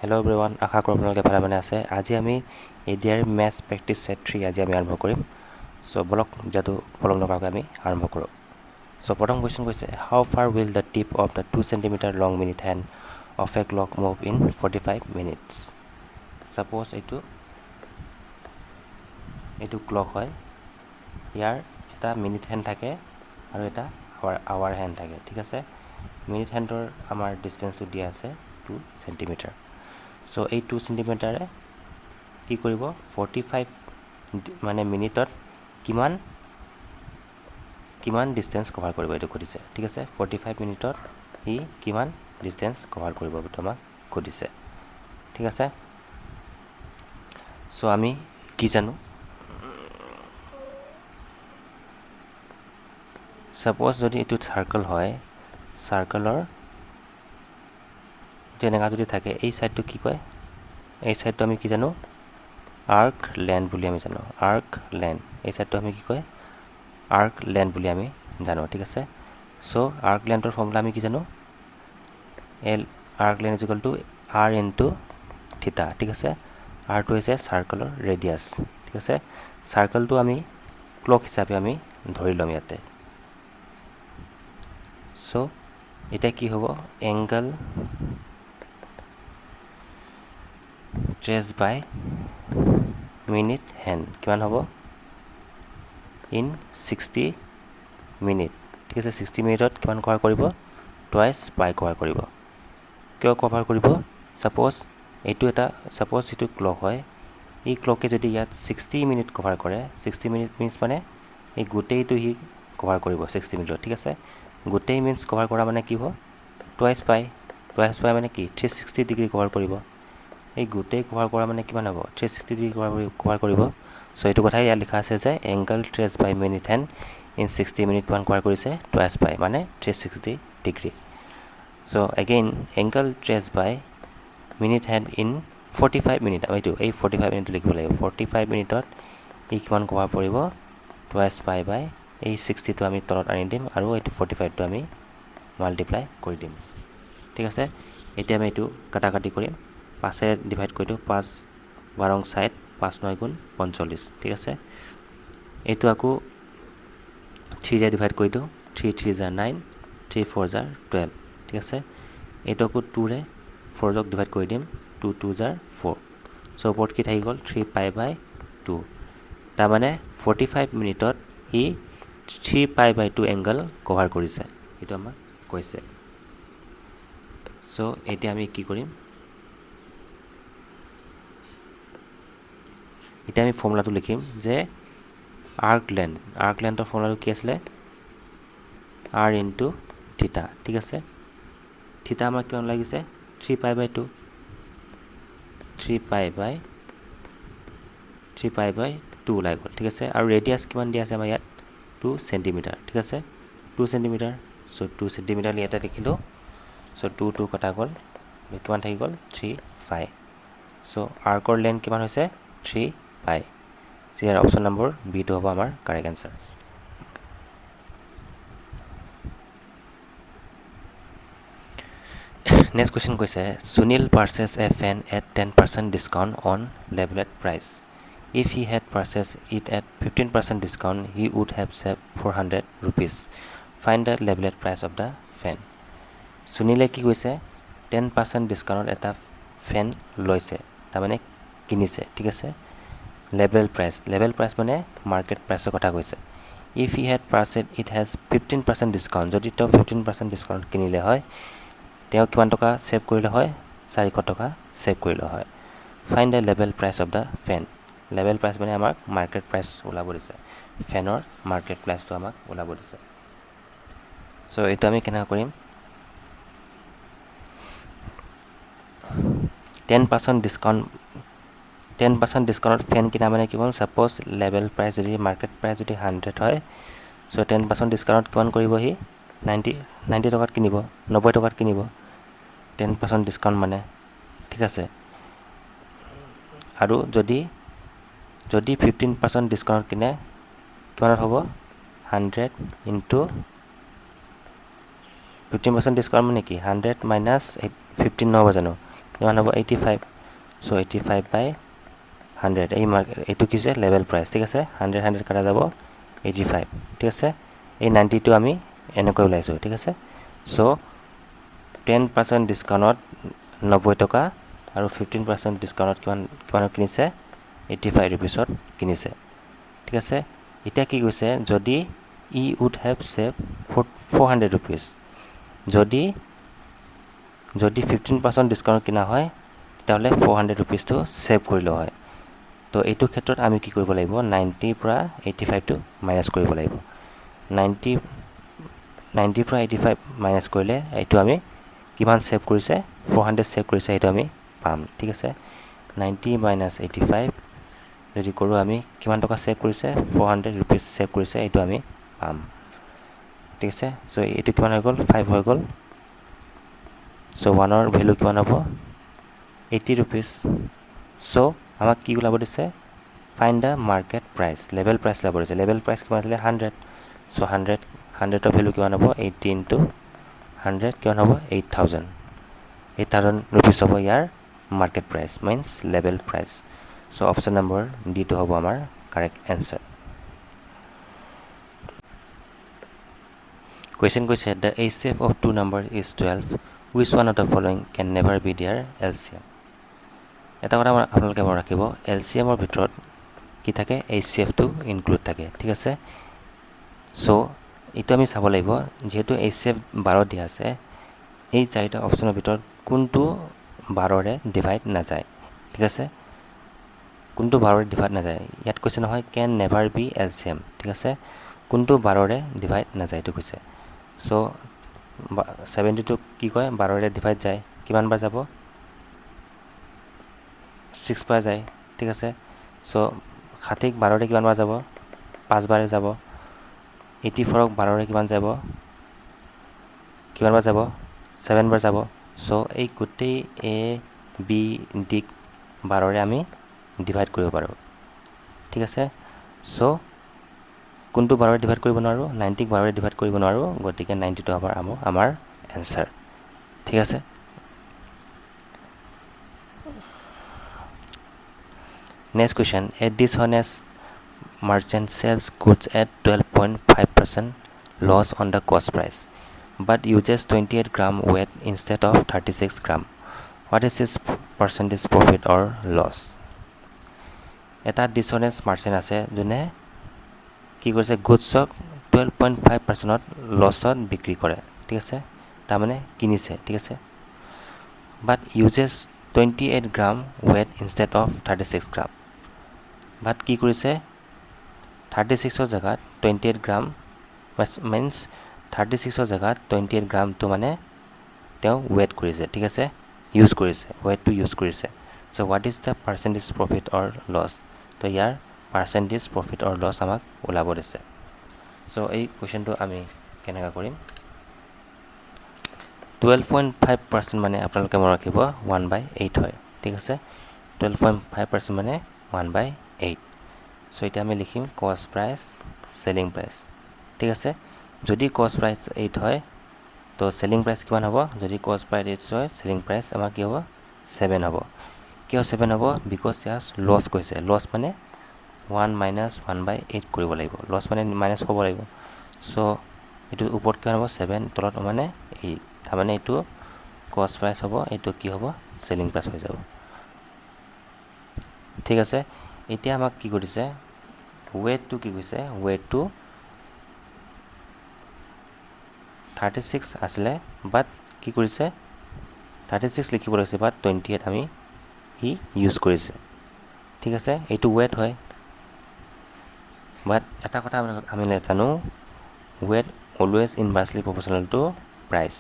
Hello' everyone, আশা কৰোঁ আপোনালোকে ভালে মানে আছে। আজি আমি এডিআৰ মেথছ প্ৰেক্টিছ ছেট 3 আজি আমি আৰম্ভ কৰিম। চ' বলক যিহেতু পলম নকৰাকৈ আমি আৰম্ভ কৰোঁ। চ' প্ৰথম কুৱেশ্যন কৈছে, হাউ ফাৰ will the tip of the 2 cm long minute hand of A clock move in 45 minutes. Suppose এইটো ক্লক হয়, ইয়াৰ এটা মিনিট হেণ্ড থাকে আৰু এটা আৱাৰ হেণ্ড থাকে, ঠিক আছে। মিনিট হেণ্ডৰ আমাৰ ডিষ্টেঞ্চটো দিয়া আছে 2 cm। চ' এই 2 cm কি কৰিব, 45 মানে মিনিটত কিমান ডিষ্টেঞ্চ কভাৰ কৰিব এইটো সুধিছে, ঠিক আছে। 45 মিনিটত ই কিমান ডিষ্টেঞ্চ কভাৰ কৰিব এইটো আমাক সুধিছে, ঠিক আছে। চ' আমি কি জানো, ছাপ'জ যদি এইটো চাৰ্কল হয়, চাৰ্কলৰ তেনেকুৱা যদি থাকে, এই ছাইডটো কি কয়, এই ছাইডটো আমি কি জানো, আৰ্ক লেন্থ বুলি আমি জানো, আৰ্ক লেন্থ। এই ছাইডটো আমি কি কয়, আৰ্ক লেন্থ বুলি আমি জানো, ঠিক আছে। চ' আৰ্ক লেন্থৰ ফৰ্মুলা আমি কি জানো, arc length is equal to r into theta, ঠিক আছে। আৰটো হৈছে চাৰ্কলৰ ৰেডিয়াছ, ঠিক আছে। চাৰ্কলটো আমি ক্লক হিচাপে আমি ধৰি ল'ম ইয়াতে। চ' এতিয়া কি হ'ব, angle traced by minute hand কিমান হ'ব, ইন 60 মিনিট, ঠিক আছে। 60 মিনিটত কিমান কভাৰ কৰিব, টুৱাইচ পাই কভাৰ কৰিব। কিয় কভাৰ কৰিব, ছাপ'জ এইটো ক্লক হয়, এই ক্লকে যদি ইয়াত 60 মিনিট কভাৰ কৰে, 60 মিনিটছ মানে এই গোটেইটো সি কভাৰ কৰিব 60 মিনিটত, ঠিক আছে। গোটেই মিনিটছ কভাৰ কৰা মানে কি হ'ব, টুৱাইচ পাই মানে কি 360 ডিগ্ৰী কভাৰ কৰিব। এই গোটেই কভাৰ কৰা মানে কিমান হ'ব, 360 ডিগ্ৰী কভাৰ কৰিব। চ' এইটো কথাই ইয়াত লিখা আছে যে angle traced by minute hand in 60 minute কিমান কভাৰ কৰিছে, টুৱাইচ পাই মানে 360 degree. So' again angle traced by minute hand in 45 minute, এই 45 মিনিটটো লিখিব লাগিব। 45 মিনিটত ই কিমান কভাৰ কৰিব, টুৱাইচ পাই বাই এই 60টো আমি তলত আনি দিম আৰু এইটো 45টো আমি মাল্টিপ্লাই কৰি দিম, ঠিক আছে। এতিয়া আমি এইটো কাটাকাটি কৰিম, 5 ডিভাইড কৰি দিওঁ, 5 12 60, 5 9 গুণ 45, ঠিক আছে। এইটো আকৌ 3 ডিভাইড কৰি দিওঁ, 3 3 জাৰ 9, 3 4 জাৰ 12, ঠিক আছে। এইটো আকৌ 2 4 ডিভাইড কৰি দিম, 2 2 জাৰ 4। চ' ওপৰত কি থাকি গ'ল, 3 পাই বাই 2। তাৰমানে 45 মিনিটত ই 3 পাই বাই 2 এংগল কভাৰ কৰিছে, এইটো আমাক কৈছে। চ' এতিয়া আমি কি কৰিম, এতিয়া আমি ফৰ্মুলাটো লিখিম যে আৰ্ক লেন্থৰ ফৰ্মুলাটো কি আছিলে, আৰ ইনটু থিটা, ঠিক আছে। থিটা আমাক কিমান লাগিছে, 3 পাই বাই 2, 3 পাই বাই 2 ওলাই গ'ল, ঠিক আছে। আৰু ৰেডিয়াছ কিমান দিয়া আছে আমাৰ ইয়াত, 2 চেণ্টিমিটাৰ, ঠিক আছে। 2 চেণ্টিমিটাৰ, চ' 2 চেণ্টিমিটাৰ ইয়াতে লিখিলোঁ। চ' 2 2 কটা গ'ল, কিমান থাকি গ'ল, 3 পাই। চ' আৰ্কৰ লেন্থ কিমান হৈছে, 3 পাই। ইয়াৰ অপশ্যন নম্বৰ বিটো হ'ব আমাৰ কাৰেক্ট এনচাৰ। নেক্সট কুৱেশ্যন কৈছে, Sunil purchased a fan at 10% discount on labelled price. If he had purchased it at 15% discount he would have saved 400 rupees. Find the labelled price of the fan. সুনীলে কি কৈছে, 10% ডিছকাউণ্টত এটা ফেন লৈছে, তাৰমানে কিনিছে, ঠিক আছে। লেভেল প্ৰাইচ মানে মাৰ্কেট প্ৰাইচৰ কথা কৈছে। If he had purchased it has 15% discount, যদি তেওঁ 15% ডিছকাউণ্ট কিনিলে হয়, তেওঁ কিমান টকা ছেভ কৰিলে হয়, 400 টকা ছেভ কৰিলে হয়। Find the level price of the fan. Level price মানে আমাক মাৰ্কেট প্ৰাইচ ওলাব দিছে, ফেনৰ মাৰ্কেট প্ৰাইচটো আমাক ওলাব দিছে। চ' এইটো আমি কেনেকৈ কৰিম, 10% ডিছকাউণ্টত ফেন কিনা মানে কি হ'ল, ছাপ'জ লেভেল প্ৰাইচ যদি মাৰ্কেট প্ৰাইচ যদি 100 হয়, চ' 10% ডিছকাউণ্টত কিমান কৰিব, সি 90 টকাত কিনিব, 90 টকাত কিনিব, 10% ডিছকাউণ্ট মানে, ঠিক আছে। আৰু যদি 15% ডিছকাউণ্ট কিনে কিমানত হ'ব, 100 ইনটু 15% ডিছকাউণ্ট মানে কি, 100 মাইনাছ 15 নহ'ব জানো, কিমান হ'ব 85 চ' 85 বাই 100 এই এইটো কি হৈছে লেভেল প্ৰাইচ ঠিক আছে 100 কাটা যাব 85 ঠিক আছে এই 92 আমি এনেকৈ ওলাইছোঁ ঠিক আছে চ' 10% ডিছকাউণ্টত 90 টকা আৰু 15% ডিছকাউণ্টত কিমানত কিনিছে 85 ৰুপিছত কিনিছে ঠিক আছে এতিয়া কি কৈছে যদি ই উড হেভ ছেভ 400 ৰুপিজ যদি 15% ডিছকাউণ্ট কিনা হয় তেতিয়াহ'লে 400 ৰুপিজটো ছেভ কৰিলে হয় তো এইটো ক্ষেত্ৰত আমি কি কৰিব লাগিব 90 পৰা 85টো মাইনাছ কৰিব লাগিব 90 পৰা 85 মাইনাছ কৰিলে এইটো আমি কিমান ছেভ কৰিছে 400 ছেভ কৰিছে এইটো আমি পাম ঠিক আছে 90 মাইনাছ 85 যদি কৰোঁ আমি কিমান টকা ছেভ কৰিছে 400 ৰুপিজ ছেভ কৰিছে এইটো আমি পাম ঠিক আছে চ' এইটো কিমান হৈ গ'ল 5 হৈ গ'ল চ' 1ৰ ভেলু কিমান হ'ব 80 ৰুপিজ চ' আমাক কি ওলাব দিছে find the market price level price ওলাব দিছে লেভেল প্ৰাইচ কিমান আছিলে 100 চ' 100ৰ ভেলু কিমান হ'ব 80 ইনটু 100 কিমান হ'ব 8000 ৰুপিজ হ'ব ইয়াৰ মাৰ্কেট প্ৰাইচ মিনছ লেভেল price so' option number ditto হ'ব আমাৰ কাৰেক্ট এনচাৰ কুৱেশ্যন কৈছে the HCF of two numbers is 12 which one of the following can never be their LCM এটা কথা আপোনালোকে মনত ৰাখিব LCMৰ ভিতৰত কি থাকে HCFটো ইনক্লুড থাকে ঠিক আছে চ' এইটো আমি চাব লাগিব যিহেতু HCF 12 দিয়া আছে এই চাৰিটা অপশ্যনৰ ভিতৰত কোনটো 12ৰে ডিভাইড নাযায় ঠিক আছে কোনটো 12ৰে ডিভাইড নাযায় ইয়াত কৈছে নহয় কেন নেভাৰ বি LCM ঠিক আছে কোনটো 12ৰে ডিভাইড নাযায় এইটো কৈছে চ' 72 কি কয় 12ৰে ডিভাইড যায় কিমান বাৰ যাব 6 বাৰ যায় ঠিক আছে চ' 60ক 12ৰে কিমান বাৰ যাব 5 বাৰে যাব 84ক 12ৰে কিমান বাৰ যাব 7 বাৰ যাব চ' এই গোটেই A B D 12ৰে আমি ডিভাইড কৰিব পাৰোঁ ঠিক আছে চ' কোনটো 12ৰে ডিভাইড কৰিব নোৱাৰোঁ 90ক 12ৰে ডিভাইড কৰিব নোৱাৰোঁ গতিকে 92 হ'ব আমাৰ এনচাৰ ঠিক আছে next question A dishonest merchant sells goods at 12.5% loss on the cost price but uses 28 gram weight instead of 36 gram what is his percentage profit or loss এটা dishonest merchant আছে যোনে কি কৰিছে গুডছক 12.5%ত লছত বিক্ৰী কৰে ঠিক আছে তাৰমানে কিনিছে ঠিক আছে but uses 28 gram weight instead of 36 gram but কি কৰিছে 36ৰ জেগাত 28 গ্ৰাম মিনছ 36ৰ জেগাত 28 গ্ৰামটো মানে তেওঁ ৱেট কৰিছে ঠিক আছে ইউজ কৰিছে ৱেটটো ইউজ কৰিছে so' what is the percentage profit or loss তো ইয়াৰ পাৰ্চেণ্টেজ প্ৰফিট অৰ লছ আমাক ওলাব দিছে চ' এই কুৱেশ্যনটো আমি কেনেকৈ কৰিম 12.5% মানে আপোনালোকে মনত ৰাখিব 1/8 হয় ঠিক আছে 12.5% মানে 1/8 চ' এতিয়া আমি লিখিম কষ্ট প্ৰাইচ চেলিং প্ৰাইচ ঠিক আছে যদি কষ্ট প্ৰাইচ 8 হয় তো চেলিং প্ৰাইচ কিমান হ'ব যদি কষ্ট প্ৰাইচ 8 হয় চেলিং প্ৰাইচ আমাৰ কি হ'ব 7 হ'ব কিয় 7 হ'ব বিকজ ইয়াৰ লছ কৈছে লছ মানে 1 minus 1/8 কৰিব লাগিব লছ মানে মাইনাছ হ'ব লাগিব চ' এইটো ওপৰত কিমান হ'ব 7 তলত মানে 8 তাৰমানে এইটো কষ্ট প্ৰাইচ হ'ব এইটো কি হ'ব চেলিং প্ৰাইচ হৈ যাব ঠিক আছে এতিয়া আমাক কি কৰিছে ৱেটটো কি কৈছে ৱেটটো 36 আছিলে বাট কি কৰিছে 36 লিখিব লাগিছে বাট 28 আমি ই ইউজ কৰিছে ঠিক আছে এইটো ৱেট হয় বাট এটা কথা আমি জানো weight always inversely proportional to price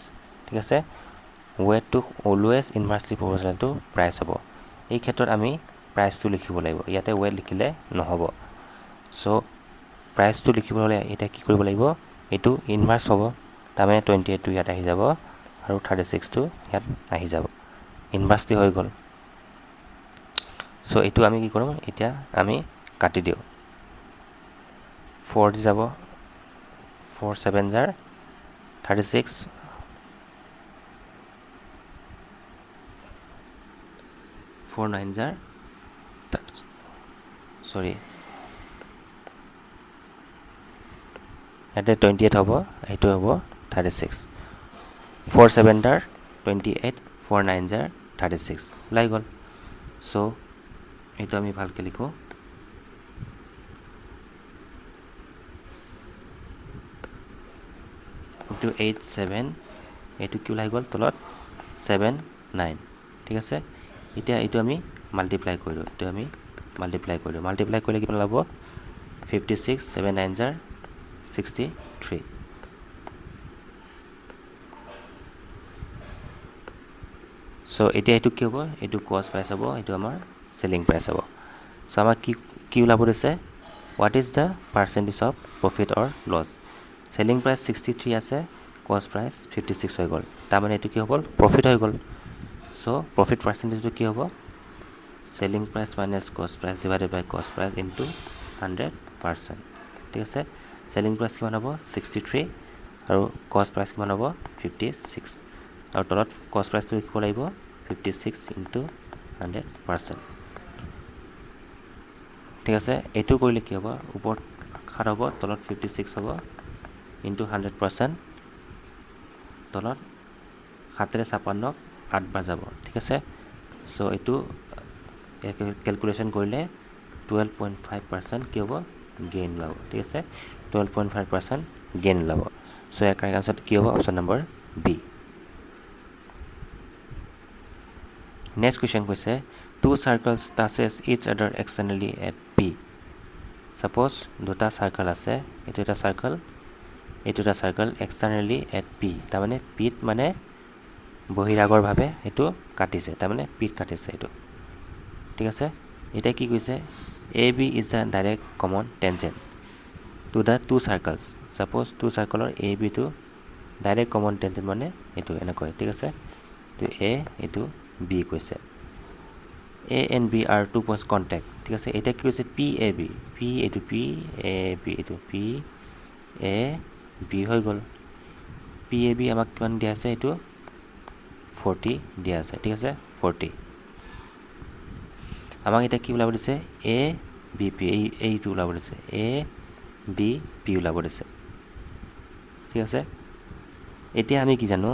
ঠিক আছে ৱেটটো always inversely proportional to price হ'ব এই ক্ষেত্ৰত আমি প্ৰাইচটো লিখিব লাগিব ইয়াতে ৱেট লিখিলে নহ'ব চ' প্ৰাইচটো লিখিব হ'লে এতিয়া কি কৰিব লাগিব এইটো ইনভাৰ্চ হ'ব তাৰমানে 28টো ইয়াত আহি যাব আৰু 36টো ইয়াত আহি যাব ইনভাৰ্চলি হৈ গ'ল চ' এইটো আমি কি কৰোঁ এতিয়া আমি কাটি দিওঁ 4 দি যাব 4 7 জাৰ 36 4 9 জাৰ সৰি ইয়াতে 28 হ'ব, এইটো হ'ব 36, 4 7 জাৰ 28, 4 9 জাৰ 36 ওলাই গ'ল। চ' এইটো আমি ভালকৈ লিখোঁ, এইটো 8 7, এইটো কি ওলাই গ'ল তলত 7 9, ঠিক আছে। এতিয়া এইটো আমি মাল্টিপ্লাই কৰিলোঁ, এইটো আমি মাল্টিপ্লাই কৰিলোঁ, মাল্টিপ্লাই কৰিলে কিমান ওলাব 56, 7 9 জাৰ 63। চ' এতিয়া এইটো কি হ'ব, এইটো কষ্ট প্ৰাইচ হ'ব, এইটো আমাৰ চেলিং প্ৰাইচ হ'ব। চ' আমাক কি ওলাব দিছে, what is the percentage of profit or loss. Selling price 63 আছে, কষ্ট প্ৰাইচ 56 হৈ গ'ল, তাৰমানে এইটো কি হৈ গ'ল প্ৰফিট হৈ গ'ল। চ' প্ৰফিট পাৰ্চেণ্টেজটো কি হ'ব, চেলিং প্ৰাইচ মাইনাছ কষ্ট প্ৰাইচ ডিভাইডেড বাই কষ্ট প্ৰাইচ ইনটু 100%, ঠিক আছে। চেলিং প্ৰাইচ কিমান হ'ব 63 আৰু কষ্ট প্ৰাইচ কিমান হ'ব 56, আৰু তলত কষ্ট প্ৰাইচটো লিখিব লাগিব 56 ইনটু 100%, ঠিক আছে। এইটো কৰিলে কি হ'ব, ওপৰত 7 হ'ব, তলত 56 হ'ব ইনটু 100%, তলত 7ৰে 56ক 8 বাৰ যাব, ঠিক আছে। চ' এইটো কেলকুলেশ্যন কৰিলে 12.5% কি হ'ব গেইন ওলাব, ঠিক আছে, 12.5% গেইন ওলাব। চ' ইয়াৰ কাৰেক্ট আনচাৰটো কি হ'ব, option number B. Next question কৈছে, 2 circles touches each other externally at P. Suppose দুটা চাৰ্কল আছে, এইটো এটা চাৰ্কল, এইটো এটা চাৰ্কল এক্সটাৰ্নেলি এট পি, তাৰমানে পিত মানে বহিৰাগৰভাৱে এইটো কাটিছে, তাৰমানে পিত কাটিছে এইটো, ঠিক আছে। এতিয়া কি কৈছে, A B is the direct common tangent to the 2 circles. Suppose 2 circleৰ এ বিটো ডাইৰেক্ট কমন টেনজেণ্ট মানে এইটো এনেকৈ, ঠিক আছে। তো এ এইটো বি কৈছে, A and B are 2 points contact, ঠিক আছে। এতিয়া কি কৈছে পি এ বি, পি এইটো পি এ বি এইটো পি এ বি হৈ গ'ল। পি এ বি আমাক কিমান দিয়া আছে, এইটো 40 দিয়া আছে, ঠিক আছে 40। আমাক এতিয়া কি ওলাব দিছে, এ বি পি, এইটো ওলাব দিছে, এ বি পি ওলাব দিছে, ঠিক আছে। এতিয়া আমি কি জানো,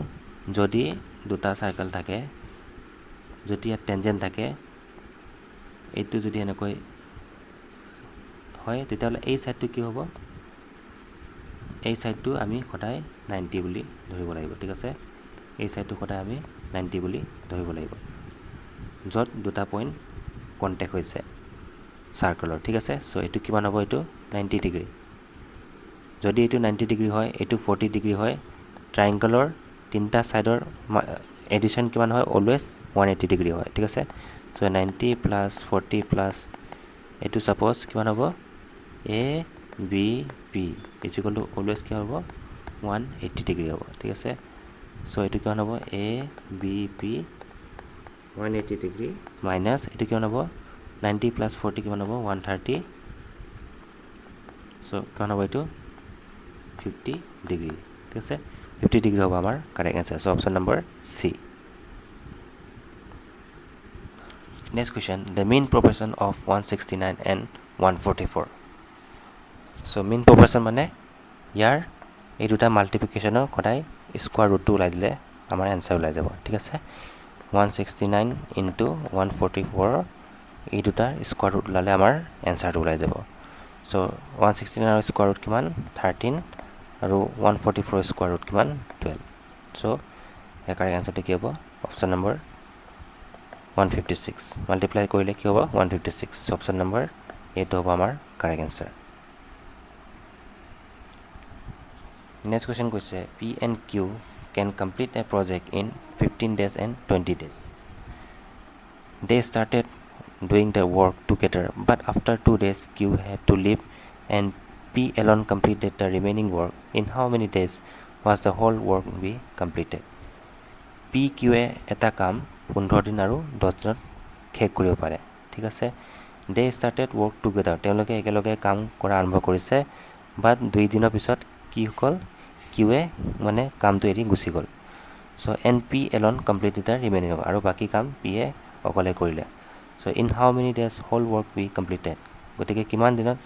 যদি দুটা চাৰ্কেল থাকে, যদি ইয়াত টেনজেণ্ট থাকে, এইটো যদি এনেকৈ হয় তেতিয়াহ'লে এই ছাইডটো কি হ'ব, এই ছাইডটো আমি সদায় 90 বুলি ধৰিব লাগিব, ঠিক আছে। এই ছাইডটো সদায় আমি 90 বুলি ধৰিব লাগিব, য'ত দুটা পইণ্ট কণ্টেক্ট হৈছে চাৰ্কলৰ, ঠিক আছে। চ' এইটো কিমান হ'ব, এইটো 90 ডিগ্ৰী। যদি এইটো 90 ডিগ্ৰী হয়, এইটো 40 ডিগ্ৰী হয়, ট্ৰাইংগলৰ তিনিটা ছাইডৰ এডিশ্যন কিমান হয়, অলৱেজ 180 ডিগ্ৰী হয়, ঠিক আছে। চ' 90 প্লাছ 40 প্লাছ এইটো ছাপ'জ কিমান হ'ব, A B P equal to always কি হ'ব 180 ডিগ্ৰী হ'ব, ঠিক আছে। চ' এইটো কিমান হ'ব, A B P 180 degree minus এইটো কিমান হ'ব 90 প্লাছ 40 কিমান হ'ব 130, চ' কিমান হ'ব এইটো 50 ডিগ্ৰী, ঠিক আছে। 50 ডিগ্ৰী হ'ব আমাৰ correct answer, so' option number C. Next question, the mean proportion of 169 and 144. So' mean proportion মানে ইয়াৰ এই দুটা মাল্টিপ্লিকেশ্যনৰ সদায় স্কোৱাৰ ৰুটটো ওলাই দিলে আমাৰ এনচাৰ ওলাই যাব, ঠিক আছে। 169 ইনটু 144 এই দুটাৰ স্কোৱাৰ ৰুট ওলালে আমাৰ এনচাৰটো ওলাই যাব। চ' 169ৰ স্কোৱাৰ ৰুট কিমান 13 আৰু 144 স্কোৱাৰ ৰুট কিমান 12। চ' ইয়াৰ কাৰেক্ট এনচাৰটো কি হ'ব, অপশ্যন নম্বৰ 156, মাল্টিপ্লাই কৰিলে কি হ'ব 156, অপশ্যন নম্বৰ এইটো হ'ব আমাৰ কাৰেক্ট এনচাৰ। নেক্সট কুৱেশ্যন কৈছে, P and Q can complete a project in 15 days and 20 days. They started doing the work together, but after 2 days Q had to leave and P alone completed the remaining work. In how many days was the whole work be completed? P Q এটা কাম 15 দিন আৰু 10 দিনত শেষ কৰিব পাৰে, ঠিক আছে। They started work together, তেওঁলোকে একেলগে কাম কৰা আৰম্ভ কৰিছে, বাট 2 দিনৰ পিছত কি হ'ল, কিউৱে মানে কামটো এৰি গুচি গ'ল। So' and P alone completed the remaining, আৰু বাকী কাম পিয়ে অকলে কৰিলে। So' in how many days whole work be completed, গতিকে কিমান দিনত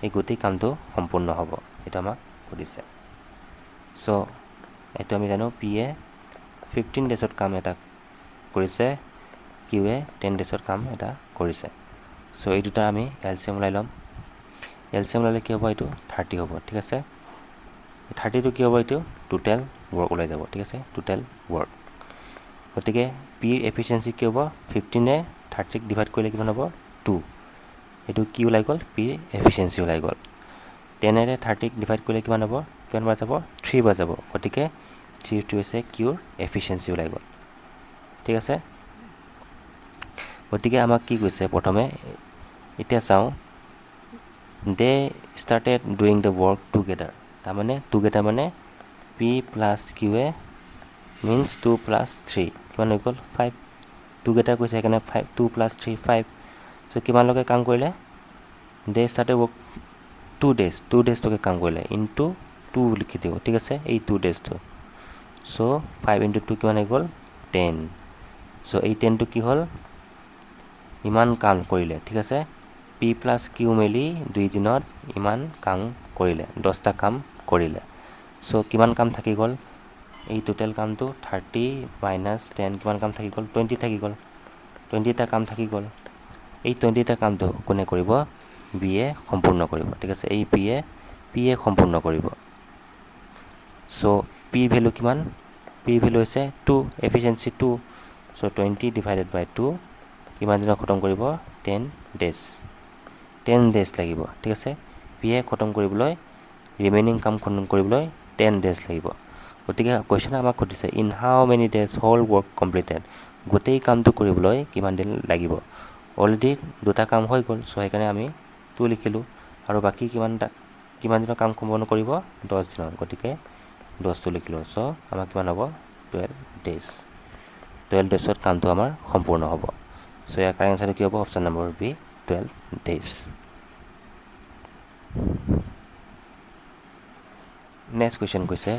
এই গোটেই কামটো সম্পূৰ্ণ হ'ব এইটো আমাক সুধিছে। চ' এইটো আমি জানো পি এ 15 ডেজত কাম এটা কৰিছে, কিউ এ 10 ডেজত কাম এটা কৰিছে। চ' এই দুটা আমি এলচিএম ওলাই ল'ম। এলচিএম ওলালে কি হ'ব, এইটো 30 হ'ব, ঠিক আছে। 30টো কি হ'ব, এইটো টোটেল ৱৰ্ক ওলাই যাব, ঠিক আছে, টোটেল ৱৰ্ক। গতিকে পিৰ এফিচিয়েঞ্চি কি হ'ব, 15য়ে 30ক ডিভাইড কৰিলে কিমান হ'ব, 2। এইটো কি ওলাই গ'ল, পিৰ এফিচিয়েঞ্চি ওলাই গ'ল। 10ৰে 30ক ডিভাইড কৰিলে কিমান হ'ব, কিমান বাৰ যাব, 3 বাৰ যাব। গতিকে 3টো হৈছে কিউৰ এফিচিয়েঞ্চি ওলাই গ'ল, ঠিক আছে। গতিকে আমাক কি কৈছে প্ৰথমে, এতিয়া চাওঁ, they started doing the work together. তাৰমানে টুগেডাৰ মানে পি প্লাছ কিউ এ মিনছ 2 + 3 কিমান হৈ গ'ল, 5। টুগেডাৰ কৈছে সেইকাৰণে 5, 2 + 3 5। চ' কিমানলৈকে কাম কৰিলে, দে ষ্টাৰ্টেড ৱৰ্ক 2 ডেজ, 2 ডেজলৈকে কাম কৰিলে, ইনটু 2 লিখি দিব, ঠিক আছে, এই 2 ডেজটো। চ' 5 × 2 কিমান হৈ গ'ল, 10। চ' এই 10টো কি হ'ল, ইমান কাম কৰিলে, ঠিক আছে। পি প্লাছ কিউ মেলি 2 দিনত ইমান কাম কৰিলে, 10টা কাম কৰিলে। চ' কিমান কাম থাকি গ'ল, এই টোটেল কামটো 30 - 10 কিমান কাম থাকি গ'ল, 20 থাকি গ'ল, 20টা কাম থাকি গ'ল। এই 20টা কামটো কোনে কৰিব, বি এ সম্পূৰ্ণ কৰিব, ঠিক আছে। এই পি এ সম্পূৰ্ণ কৰিব। চ' পিৰ ভেলু কিমান, পিৰ ভেলু হৈছে 2, এফিচিয়েঞ্চি 2। চ' 20 / 2 কিমান দিনত খতম কৰিব, 10 ডেজ, 10 ডেজ লাগিব, ঠিক আছে। পি এ খতম কৰিবলৈ, ৰিমেইনিং কাম খতম কৰিবলৈ 10 ডেজ লাগিব। গতিকে কুৱেশ্যনে আমাক সুধিছে, in how many days whole work completed, গোটেই কামটো কৰিবলৈ কিমান দিন লাগিব। অলৰেডি 2টা কাম হৈ গ'ল, চ' সেইকাৰণে আমি 2 লিখিলোঁ, আৰু বাকী কিমান দিনৰ কাম সম্পূৰ্ণ কৰিব, 10 দিনত, গতিকে 10টো লিখিলোঁ। চ' আমাৰ কিমান হ'ব, 12 ডেজ, 12 ডেজত কামটো আমাৰ সম্পূৰ্ণ হ'ব। চ' ইয়াৰ কাৰেক্ট এনচাৰটো কি হ'ব, option number B, 12 days. Next question কৈছে,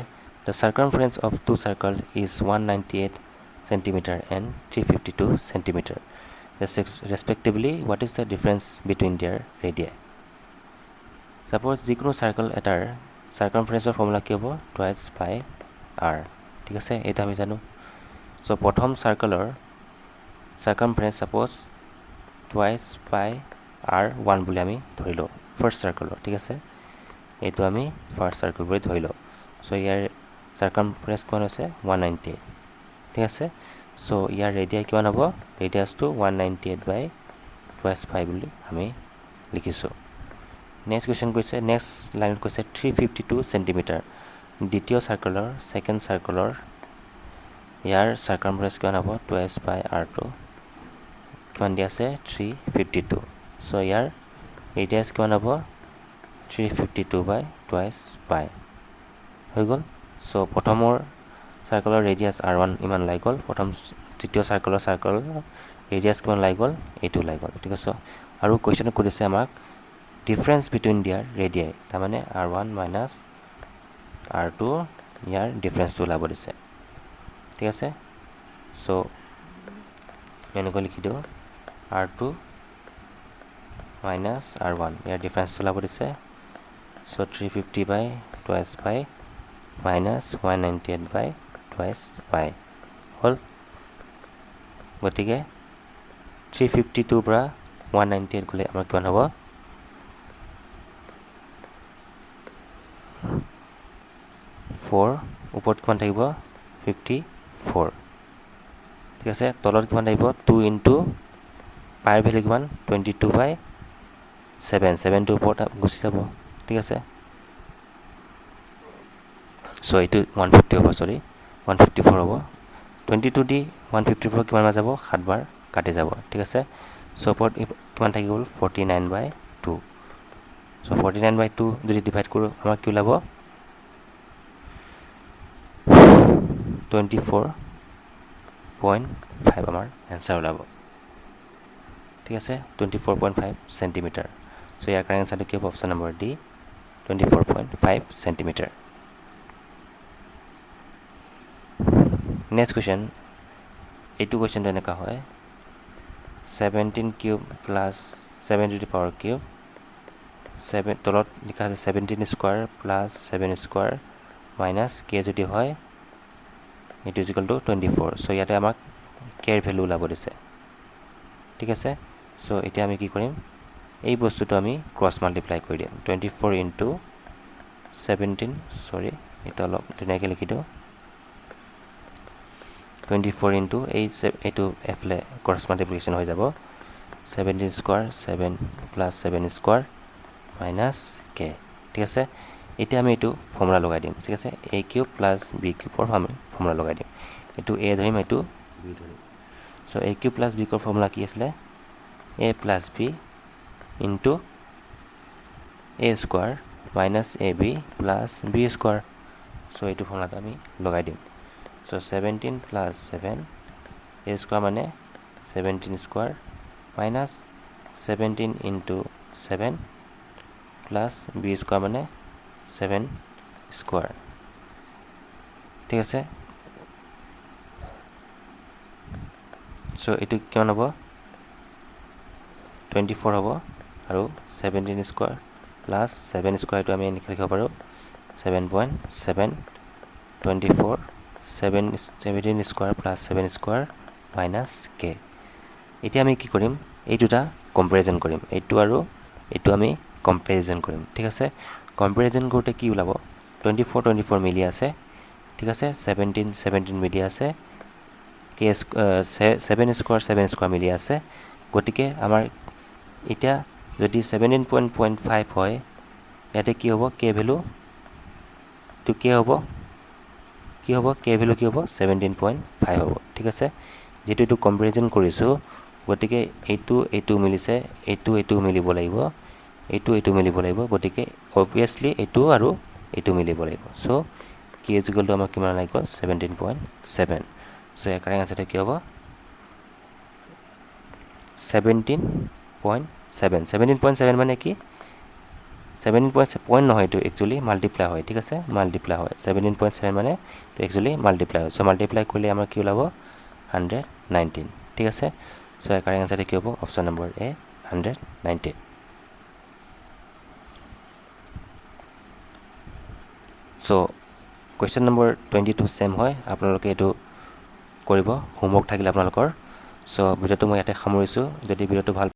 the circumference of 2 circle is 198 centimeter and 352 centimeter. Respectively, what is the difference between their radii? Suppose যিকোনো চাৰ্কল এটাৰ চাৰ্কামফাৰেঞ্চৰ ফৰ্মুলা কি হ'ব, টুৱাইচ পাই আৰ, ঠিক আছে, এইটো আমি জানো। চ' প্ৰথম চাৰ্কলৰ চাৰ্কামফাৰেঞ্চ ছাপ'জ টুৱাইচ পাই আৰ 1 বুলি আমি ধৰি লওঁ, ফাৰ্ষ্ট চাৰ্কলৰ, ঠিক আছে। এইটো আমি ফাৰ্ষ্ট চাৰ্কল বুলি ধৰি লওঁ। চ' ইয়াৰ চাৰ্কামফাৰেঞ্চ কিমান হৈছে, 198, ঠিক আছে। চ' ইয়াৰ ৰেডিয়াই কিমান হ'ব, ৰেডিয়াছটো 198/2 বুলি আমি লিখিছোঁ। নেক্সট কুৱেশ্যন কৈছে, নেক্সট লাইনত কৈছে 352 centimeter, দ্বিতীয় চাৰ্কলৰ, ছেকেণ্ড চাৰ্কলৰ ইয়াৰ চাৰ্কামফাৰেঞ্চ কিমান হ'ব, টুৱাইচ পাই আৰটো কিমান দিয়া আছে, 352। চ' ইয়াৰ ৰেডিয়াছ কিমান হ'ব, 352/2 হৈ গ'ল। চ' প্ৰথমৰ চাৰ্কলৰ ৰেডিয়াছ R1 ইমান ওলাই গ'ল, তৃতীয় চাৰ্কলৰ ৰেডিয়াছ কিমান ওলাই গ'ল, এইটো ওলাই গ'ল, ঠিক আছে। আৰু কুৱেশ্যনটো সুধিছে আমাক ডিফাৰেঞ্চ বিটুইন দিয়াৰ ৰেডিয়াই, তাৰমানে R1 - R2 ইয়াৰ ডিফাৰেঞ্চটো ওলাব দিছে, ঠিক আছে। চ' এনেকৈ লিখি দিওঁ, R2 - R1 ইয়াৰ ডিফাৰেঞ্চটো ওলাব দিছে। চ' 350/2 minus 198/2 হ'ল। গতিকে 352 পৰা 198 গ'লে আমাৰ কিমান হ'ব, 4, ওপৰত কিমান থাকিব, 54, ঠিক আছে। তলত কিমান থাকিব, 2 × পাইৰ ভেলু কিমান, 22/7, 7টোৰ ওপৰত গুচি যাব, ঠিক আছে। চ' এইটো 150 হ'ব, 154 হ'ব। 22 দি 154 কিমান বাৰ যাব, 7 বাৰ কাটি যাব, ঠিক আছে। চ' ওপৰত কিমান থাকি গ'ল, 49/2। চ' 49/2 যদি ডিভাইড কৰোঁ আমাৰ কি ওলাব, 24.5 আমাৰ এনচাৰ ওলাব, ঠিক আছে, 24.5 centimeter। চ' ইয়াৰ কাৰেক্ট এনচাৰটো কি হ'ব, option number D, 24.5 centimeter। Next question, এইটো কুৱেশ্যনটো এনেকুৱা হয়, 17 cube plus 7 to the power cube 7 তলত লিখা আছে 17 স্কোৱাৰ প্লাছ 7 স্কোৱাৰ মাইনাছ কে যদি হয় এইটো ইকুৱেল টু 24 চ' ইয়াতে আমাক কেৰ ভেলু ওলাব দিছে ঠিক আছে চ' এতিয়া আমি কি কৰিম এই বস্তুটো আমি ক্ৰছ মাল্টিপ্লাই কৰি দিম 24 ইনটু 17 সৰি এটা অলপ ধুনীয়াকৈ লিখি দিওঁ 24 ইনটু এইটো এফলে ক্ৰছ মাল্টিপ্লিকেশ্যন হৈ যাব 17 স্কোৱাৰ 7 প্লাছ 7 স্কোৱাৰ মাইনাছ কে ঠিক আছে এতিয়া আমি এইটো ফৰ্মুলা লগাই দিম ঠিক আছে এ কিউব প্লাছ বি কিউবৰ ফৰ্মুলা লগাই দিম এইটো এ ধৰিম এইটো বি ধৰিম চ' এ কিউব প্লাছ বি কিউবৰ ফৰ্মুলা কি আছিলে A plus B into a square minus A B plus B square চ' এইটো ফৰ্মুলাটো আমি লগাই দিম চ' 17 প্লাছ 7 এ স্কোৱাৰ মানে 17 square minus 17 into 7 plus B square মানে 7 স্কোৱাৰ ঠিক আছে চ' এইটো কিমান হ'ব 24 হ'ব আৰু 17 স্কোৱাৰ প্লাছ 7 স্কোৱাৰ এইটো আমি এনেকৈ লিখিব পাৰোঁ 7.7 24 17 স্কোৱাৰ প্লাছ 7 স্কোৱাৰ মাইনাছ কে এতিয়া আমি কি কৰিম এই দুটা কম্পেৰিজন কৰিম এইটো আৰু এইটো আমি কম্পেৰিজন কৰিম ঠিক আছে কম্পেৰিজন কৰোঁতে কি ওলাব 24 মিলি আছে ঠিক আছে 17 মিলি আছে কে 7 স্কোৱাৰ মিলি আছে গতিকে আমাৰ এতিয়া যদি 17.5 হয় ইয়াতে কি হ'ব কে ভেলু তো কে হ'ব কে ভেলু কি হ'ব 17.5 হ'ব ঠিক আছে যেটো এইটো কম্পেৰিজন কৰিছোঁ গতিকে এইটো মিলিছে এইটো মিলিব লাগিব এইটো মিলিব লাগিব গতিকে অবভিয়াছলি এইটো আৰু এইটো মিলিব লাগিব চ' কে ইজ ইকুৱেল টু আমাৰ কিমান লাগিব 17.7 চ' ইয়াৰ কাৰেক্ট আনচাৰটো কি হ'ব 17.7 মানে কি 17 নহয় এইটো একচুৱেলি মাল্টিপ্লাই হয় ঠিক আছে মাল্টিপ্লাই হয় 17.7 মানে একচুৱেলি মাল্টিপ্লাই হয় চ' মাল্টিপ্লাই কৰিলে আমাৰ কি ওলাব 119 ঠিক আছে চ' ইয়াৰ কাৰেক্ট আনচাৰটো কি হ'ব অপশ্যন নম্বৰ এ 119 চ' কুৱেশ্যন নম্বৰ 22 ছেম হয় আপোনালোকে এইটো কৰিব হোমৱৰ্ক থাকিলে আপোনালোকৰ চ' ভিডিঅ'টো মই ইয়াতে সামৰিছোঁ যদি ভিডিঅ'টো ভাল